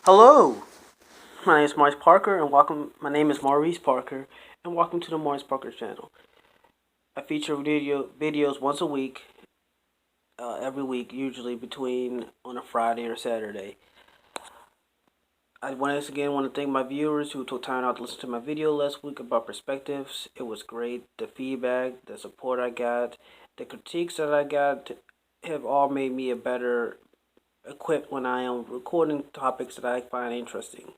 Hello, my name is Maurice Parker, and welcome. My name is Maurice Parker, and welcome to the Maurice Parker channel. I feature videos once a week, every week, usually between on a Friday or Saturday. I once again want to thank my viewers who took time out to listen to my video last week about perspectives. It was great. The feedback, the support I got, the critiques that I got have all made me a better equipped when I am recording topics that I find interesting.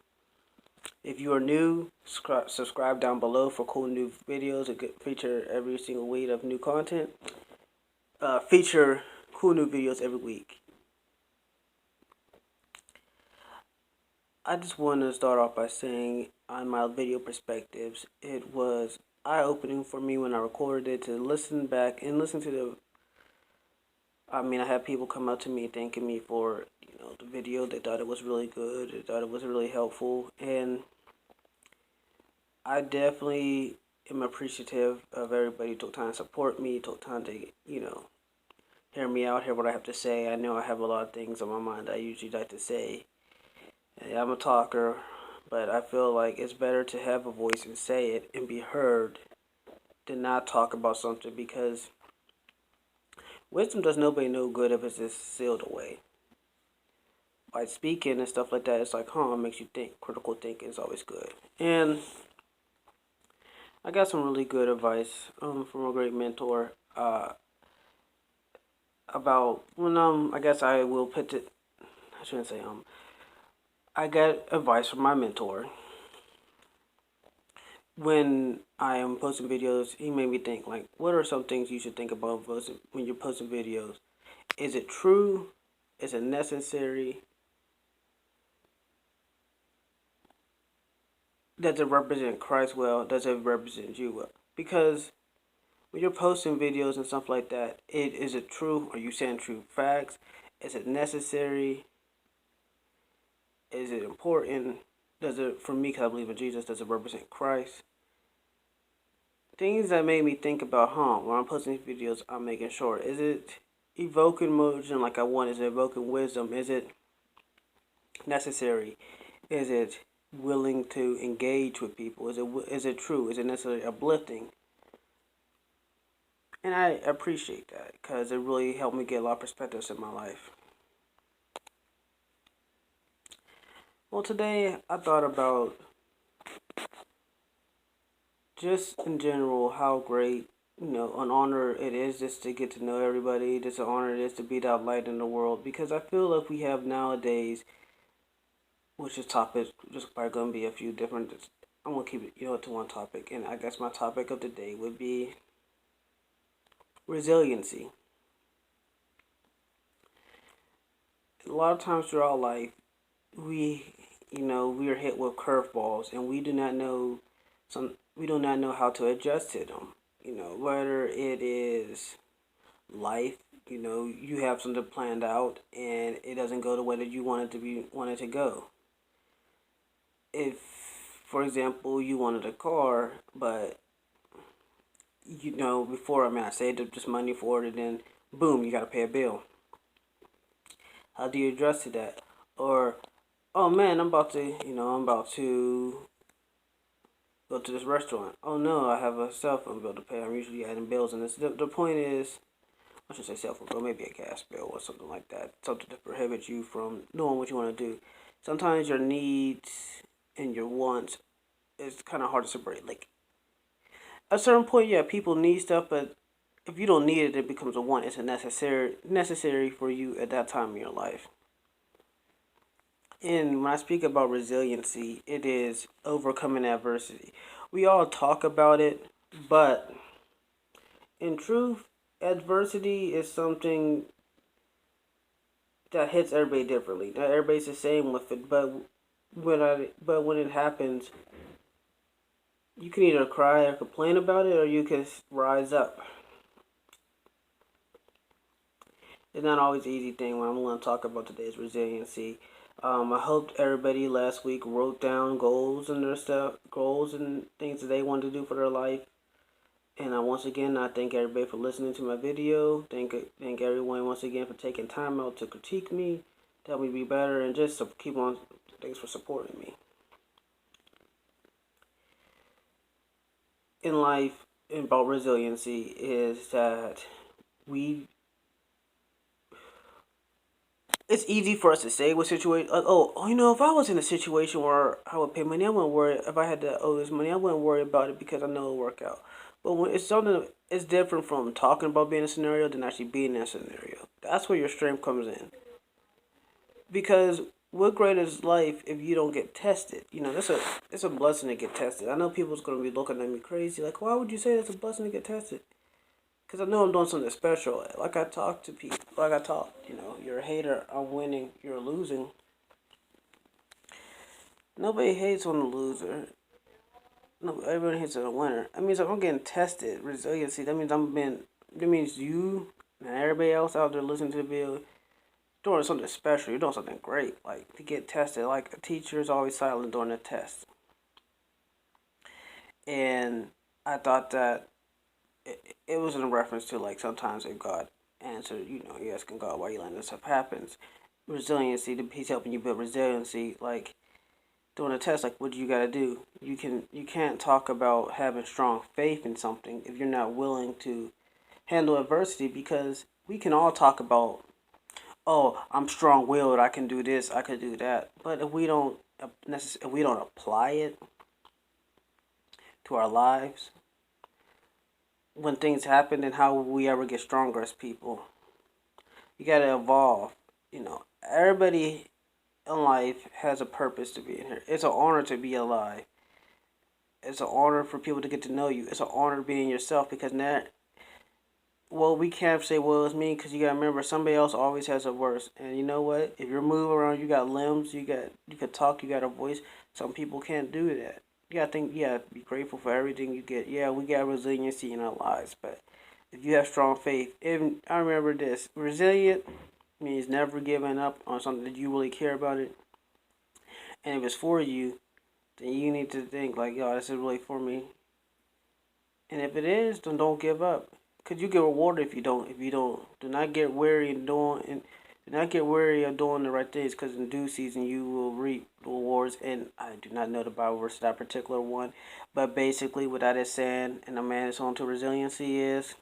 If you are new, subscribe down below for cool new videos that feature every single week of new content. Feature cool new videos every week. I just want to start off by saying on my video perspectives, it was eye-opening for me when I recorded it to listen back and listen to the I had people come up to me thanking me for, the video. They thought it was really good. They thought it was really helpful. And I definitely am appreciative of everybody who took time to support me, took time to, hear me out, hear what I have to say. I know I have a lot of things on my mind I usually like to say. I'm a talker, but I feel like it's better to have a voice and say it and be heard than not talk about something, because wisdom does nobody no good if it's just sealed away. By speaking and stuff like that, it's like, it makes you think. Critical thinking is always good. And I got some really good advice from a great mentor about when I guess I will put it. I shouldn't say I got advice from my mentor when I am posting videos. He made me think, like, what are some things you should think about when you're posting videos? Is it true? Is it necessary? Does it represent Christ well? Does it represent you well? Because when you're posting videos and stuff like that, is it true? Are you saying true facts? Is it necessary? Is it important? Does it, for me, because I believe in Jesus, does it represent Christ? Things that made me think about, when I'm posting these videos, I'm making sure, is it evoking emotion like I want? Is it evoking wisdom? Is it necessary? Is it willing to engage with people? Is it true? Is it necessarily uplifting? And I appreciate that because it really helped me get a lot of perspectives in my life. Well, today I thought about just in general how great, an honor it is just to get to know everybody. Just an honor it is to be that light in the world, because I feel like we have nowadays, which is topic, just probably going to be a few different. I'm going to keep it, to one topic, and I guess my topic of the day would be resiliency. A lot of times throughout life, we are hit with curveballs, and we do not know how to adjust to them. Whether it is life, you have something planned out and it doesn't go the way that you wanted to go. If, for example, you wanted a car, but before, I saved up this money for it, and then boom, you got to pay a bill. How do you adjust to that? Or, oh man, I'm about to go to this restaurant. Oh no, I have a cell phone bill to pay. I'm usually adding bills, and the point is, I should say cell phone bill, maybe a gas bill or something like that. Something to prohibit you from doing what you want to do. Sometimes your needs and your wants is kind of hard to separate. Like, at a certain point, yeah, people need stuff, but if you don't need it, it becomes a want. It's a necessary for you at that time in your life. And when I speak about resiliency, it is overcoming adversity. We all talk about it, but in truth, adversity is something that hits everybody differently. Not everybody's the same with it, but when it happens, you can either cry or complain about it, or you can rise up. It's not always an easy thing. What I'm going to talk about today is resiliency. I hope everybody last week wrote down goals and things that they want to do for their life. And once again, I thank everybody for listening to my video. Thank everyone once again for taking time out to critique me, to help me be better, and just to Thanks for supporting me. In life, about resiliency is that we it's easy for us to say what situation like, if I was in a situation where I would pay money, I wouldn't worry. If I had to owe this money, I wouldn't worry about it because I know it'll work out. But when it's something, it's different from talking about being in a scenario than actually being in a scenario. That's where your strength comes in. Because what great is life if you don't get tested? It's a blessing to get tested. I know people's gonna be looking at me crazy, like, why would you say it's a blessing to get tested? Because I know I'm doing something special. Like I talk to people, you're a hater, I'm winning, you're losing. Nobody hates on the loser. No, everyone hates on the winner. That means if I'm getting tested, resiliency. That means That means you and everybody else out there listening to the video doing something special. You're doing something great. Like to get tested. Like a teacher is always silent during the test. And I thought that it was in reference to like sometimes if God answered, you're asking God why you letting this stuff happens. Resiliency. He's helping you build resiliency. Like doing a test, like what do you got to do? You can't talk about having strong faith in something if you're not willing to handle adversity, because we can all talk about, oh, I'm strong-willed, I can do this, I can do that, but if we don't apply it to our lives when things happen, then how will we ever get stronger as people? You got to evolve. Everybody in life has a purpose to be in here. It's an honor to be alive. It's an honor for people to get to know you. It's an honor being yourself, because we can't say, well, it's me, because you got to remember, somebody else always has a worse. And you know what? If you're moving around, you got limbs, you can talk, you got a voice. Some people can't do that. You got to be grateful for everything you get. Yeah, we got resiliency in our lives, but if you have strong faith, even I remember this, resilient means never giving up on something that you really care about it. And if it's for you, then you need to think like, yo, this is really for me. And if it is, then don't give up. Cause you get rewarded if you don't. Do not get weary do not get weary of doing the right things. Cause in due season you will reap the rewards. And I do not know the Bible verse that particular one, but basically what that is saying, and the man is on to resiliency is,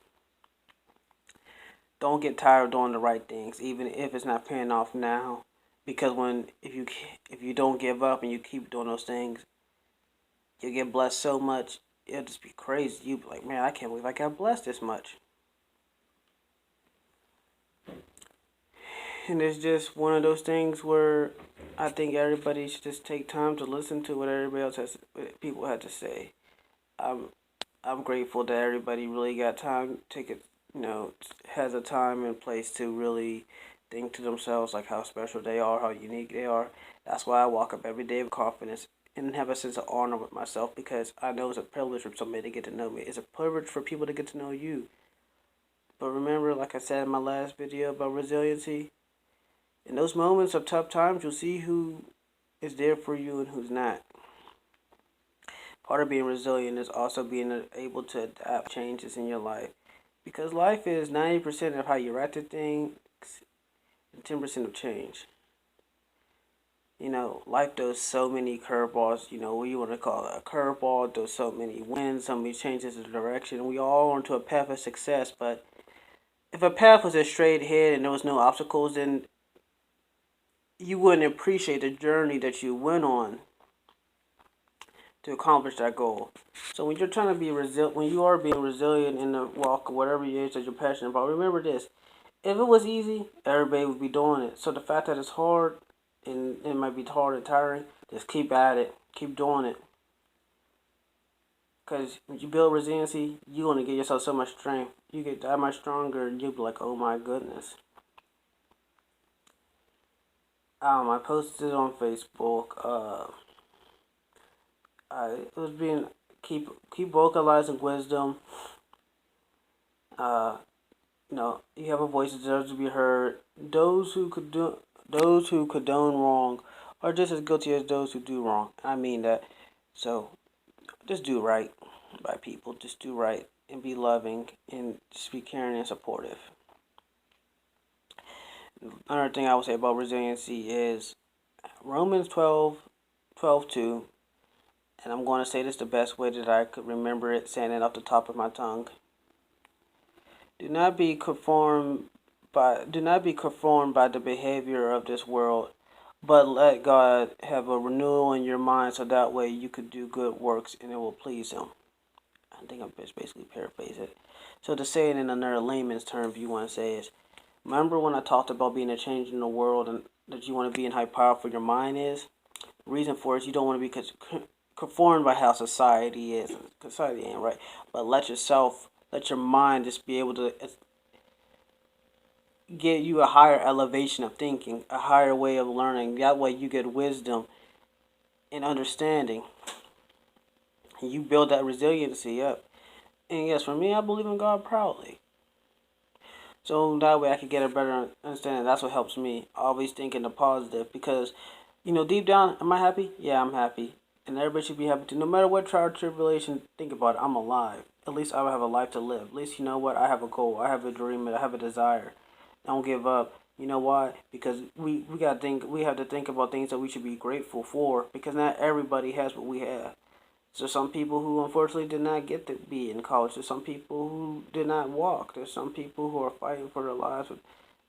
don't get tired of doing the right things, even if it's not paying off now. Because if you don't give up and you keep doing those things, you get blessed so much. It'll just be crazy. You be like, man, I can't believe I got blessed this much. And it's just one of those things where I think everybody should just take time to listen to what everybody else people had to say. I'm I'm grateful that everybody really got time, has a time and place to really think to themselves like how special they are, how unique they are. That's why I walk up every day with confidence and have a sense of honor with myself, because I know it's a privilege for somebody to get to know me. It's a privilege for people to get to know you. But remember, like I said in my last video about resiliency, in those moments of tough times, you'll see who is there for you and who's not. Part of being resilient is also being able to adapt changes in your life. Because life is 90% of how you react to things and 10% of change. Life does so many curveballs, what you want to call it, a curveball, does so many wins, so many changes of direction. We all are onto a path of success, but if a path was a straight ahead and there was no obstacles, then you wouldn't appreciate the journey that you went on to accomplish that goal. So when you're trying to be resilient, when you are being resilient in the walk or whatever it is that you're passionate about, remember this: if it was easy, everybody would be doing it. So the fact that it's hard and it might be hard and tiring, just keep at it, keep doing it. Because when you build resiliency, you're going to get yourself so much strength. You get that much stronger, and you'll be like, oh my goodness. I posted it on Facebook. It was being keep vocalizing wisdom. Uh, you have a voice that deserves to be heard. Those who condone wrong are just as guilty as those who do wrong. I mean that. So just do right by people. Just do right and be loving and just be caring and supportive. Another thing I would say about resiliency is Romans 12:2, and I'm going to say this the best way that I could remember it, saying it off the top of my tongue. Do not be conformed by the behavior of this world, but let God have a renewal in your mind so that way you could do good works and it will please him. I think I'm just basically paraphrasing it. So to say it in another layman's term, if you want to say is, remember when I talked about being a change in the world and that you want to be in how powerful your mind is? The reason for it is you don't want to be conformed by how society is. Society ain't right. But let your mind just be able to get you a higher elevation of thinking, a higher way of learning. That way you get wisdom and understanding. And you build that resiliency up. And yes, for me, I believe in God proudly. So that way I can get a better understanding. That's what helps me. Always thinking the positive. Because, deep down, am I happy? Yeah, I'm happy. And everybody should be happy too. No matter what trial or tribulation, think about it. I'm alive. At least I have a life to live. At least you know what? I have a goal. I have a dream. I have a desire. Don't give up. You know why? Because we have to think about things that we should be grateful for. Because not everybody has what we have. So some people who unfortunately did not get to be in college. There's some people who did not walk. There's some people who are fighting for their lives with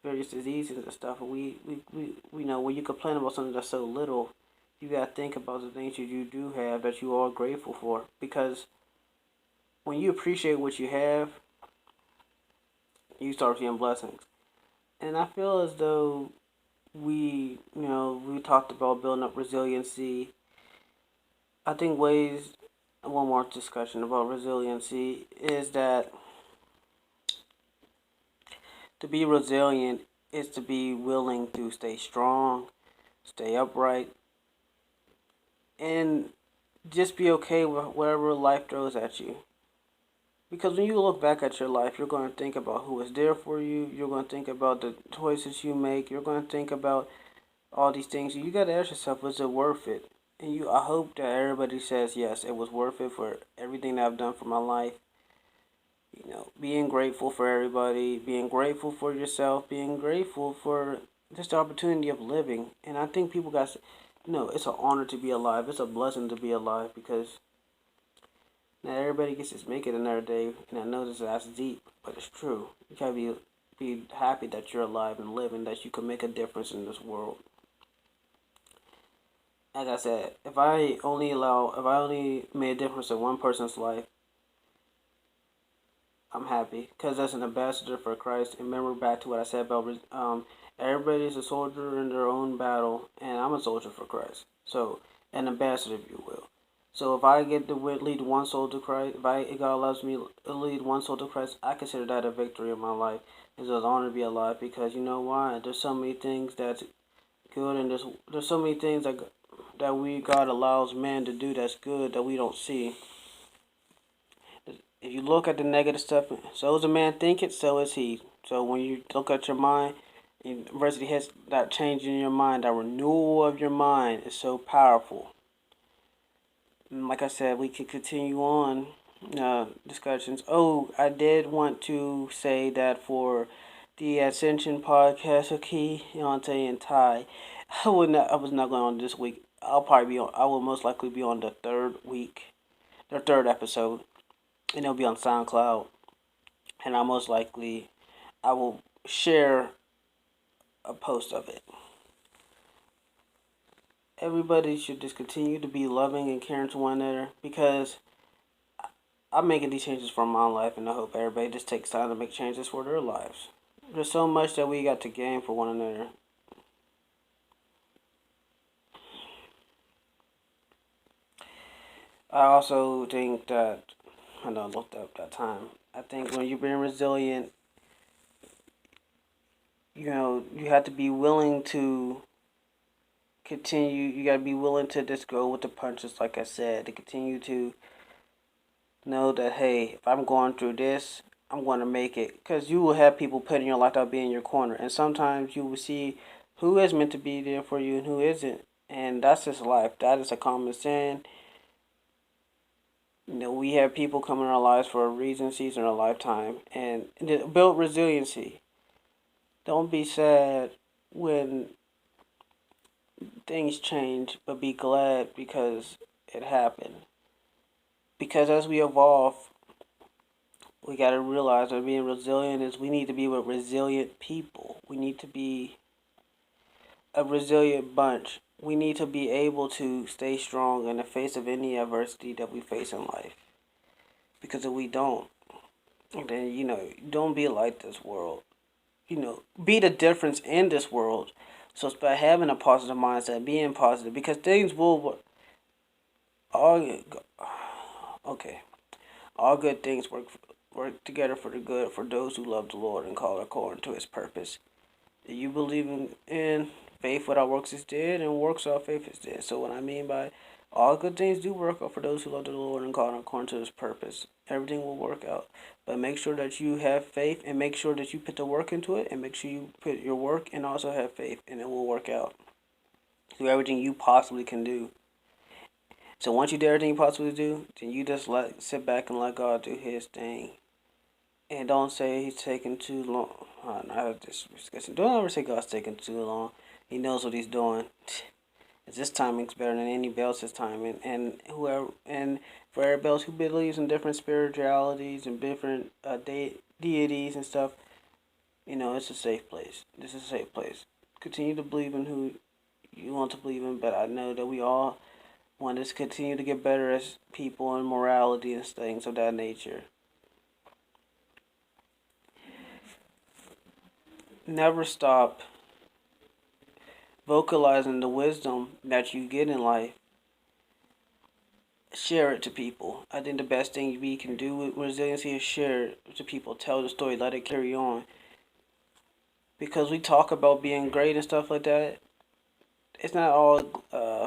various diseases and stuff. And we know when you complain about something that's so little, you gotta think about the things that you do have that you are grateful for. Because when you appreciate what you have, you start seeing blessings. And I feel as though we talked about building up resiliency. I think one more discussion about resiliency is that to be resilient is to be willing to stay strong, stay upright, and just be okay with whatever life throws at you. Because when you look back at your life, you're going to think about who was there for you. You're going to think about the choices you make. You're going to think about all these things. You got to ask yourself, was it worth it? And I hope that everybody says, yes, it was worth it for everything that I've done for my life. Being grateful for everybody, being grateful for yourself, being grateful for just the opportunity of living. And I think people got to know it's an honor to be alive. It's a blessing to be alive because not everybody gets to make it another day. And I know that's deep, but it's true. You gotta be happy that you're alive and living, that you can make a difference in this world. As I said, if I only made a difference in one person's life, I'm happy because as an ambassador for Christ, and remember back to what I said about everybody's a soldier in their own battle, and I'm a soldier for Christ. So, an ambassador, if you will. So, if I get to lead one soul to Christ, if God allows me to lead one soul to Christ, I consider that a victory in my life. It's an honor to be alive because you know why? There's so many things that's good, and there's so many things that God allows man to do that's good that we don't see. If you look at the negative stuff, so is a man thinketh, so is he. So when you look at your mind, adversity has that change in your mind, that renewal of your mind is so powerful. And like I said, we can continue on discussions. Oh, I did want to say that for the Ascension podcast, okay, Yonte and Ty, I was not going on this week. I will most likely be on the third episode, and it'll be on SoundCloud. And I will share a post of it. Everybody should just continue to be loving and caring to one another because I'm making these changes for my life, and I hope everybody just takes time to make changes for their lives. There's so much that we got to gain for one another. I also think that I know I looked up that time. I think when you're being resilient, you have to be willing to continue. You got to be willing to just go with the punches, like I said, to continue to know that, hey, if I'm going through this, I'm going to make it. Because you will have people putting your life out, be in your corner. And sometimes you will see who is meant to be there for you and who isn't. And that's just life. That is a common sin. We have people come in our lives for a reason, season, or a lifetime. And build resiliency. Don't be sad when things change, but be glad because it happened. Because as we evolve, we got to realize that being resilient is we need to be with resilient people. We need to be a resilient bunch. We need to be able to stay strong in the face of any adversity that we face in life. Because if we don't, then, don't be like this world. Be the difference in this world. So it's by having a positive mindset, being positive, because things will all okay. All good things work together for the good for those who love the Lord and call according to His purpose. You believe in faith without works is dead, and works without faith is dead. So what I mean by all good things do work out for those who love the Lord and call according to His purpose. Everything will work out. But make sure that you have faith, and make sure that you put the work into it, and make sure you put your work and also have faith, and it will work out. Do everything you possibly can do. So once you do everything you possibly do, then you just sit back and let God do His thing. And don't say He's taking too long. Don't ever say God's taking too long. He knows what He's doing. His timing's better than anybody else's timing. And for everybody else who believes in different spiritualities and different deities and stuff, it's a safe place. This is a safe place. Continue to believe in who you want to believe in, but I know that we all want to continue to get better as people in morality and things of that nature. Never stop vocalizing the wisdom that you get in life. Share it to people. I think the best thing we can do with resiliency is share it to people. Tell the story. Let it carry on. Because we talk about being great and stuff like that. It's not all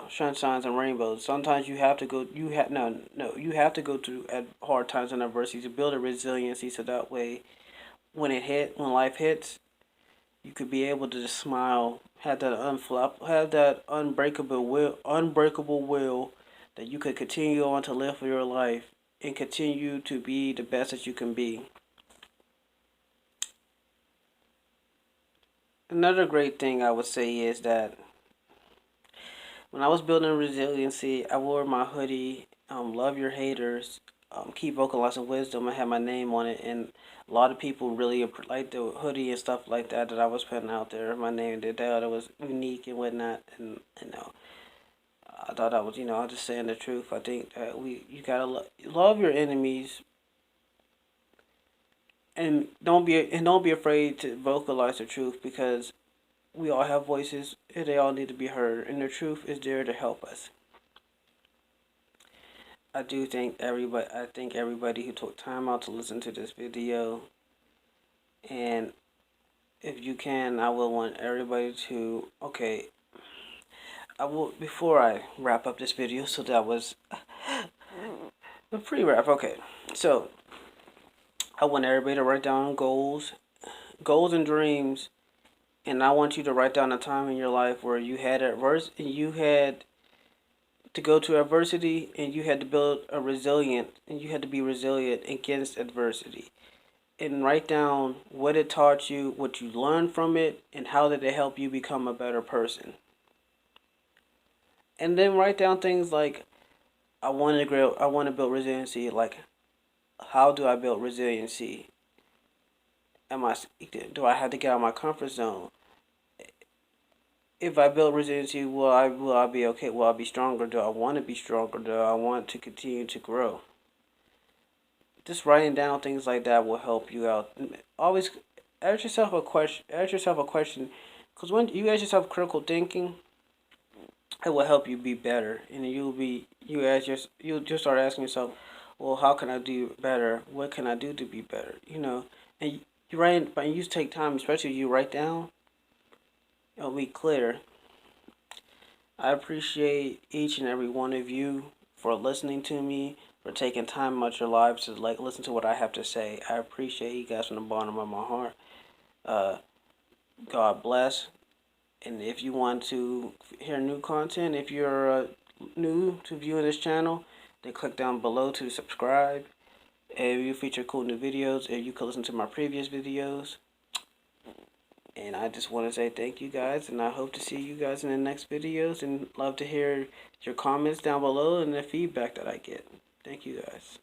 sunshines and rainbows. Sometimes you have to go. You have to go through hard times and adversity to build a resiliency. So that way, when life hits, you could be able to just smile, have that unbreakable will that you could continue on to live for your life and continue to be the best that you can be. Another great thing I would say is that when I was building resiliency, I wore my hoodie, love your haters, keep vocalizing wisdom. I had my name on it, and a lot of people really liked the hoodie and stuff like that I was putting out there. My name, they thought it was unique and whatnot, and I thought I was, I was just saying the truth. I think that you gotta love your enemies, and don't be afraid to vocalize the truth, because we all have voices and they all need to be heard, and the truth is there to help us. I thank everybody who took time out to listen to this video, and if you can, I will want everybody to, I will, before I wrap up this video, so that was the pre-wrap, okay, so I want everybody to write down goals and dreams, and I want you to write down a time in your life where you had you had to go to adversity, and you had to you had to be resilient against adversity. And write down what it taught you, what you learned from it, and how did it help you become a better person. And then write down things like, I want to build resiliency. Like, how do I build resiliency? Do I have to get out of my comfort zone? If I build resiliency, will I be okay? Will I be stronger? Do I want to be stronger? Do I want to continue to grow? Just writing down things like that will help you out. Always ask yourself a question, because when you ask yourself critical thinking, it will help you be better, and you'll just start asking yourself, well, how can I do better? What can I do to be better? And you write, but you take time, especially if you write down. It'll be clear. I appreciate each and every one of you for listening to me, for taking time out your lives to listen to what I have to say. I appreciate you guys from the bottom of my heart. God bless. And if you want to hear new content, if you're new to viewing this channel, then click down below to subscribe. And you feature cool new videos, and you can listen to my previous videos. And I just want to say thank you guys, and I hope to see you guys in the next videos, and love to hear your comments down below and the feedback that I get. Thank you guys.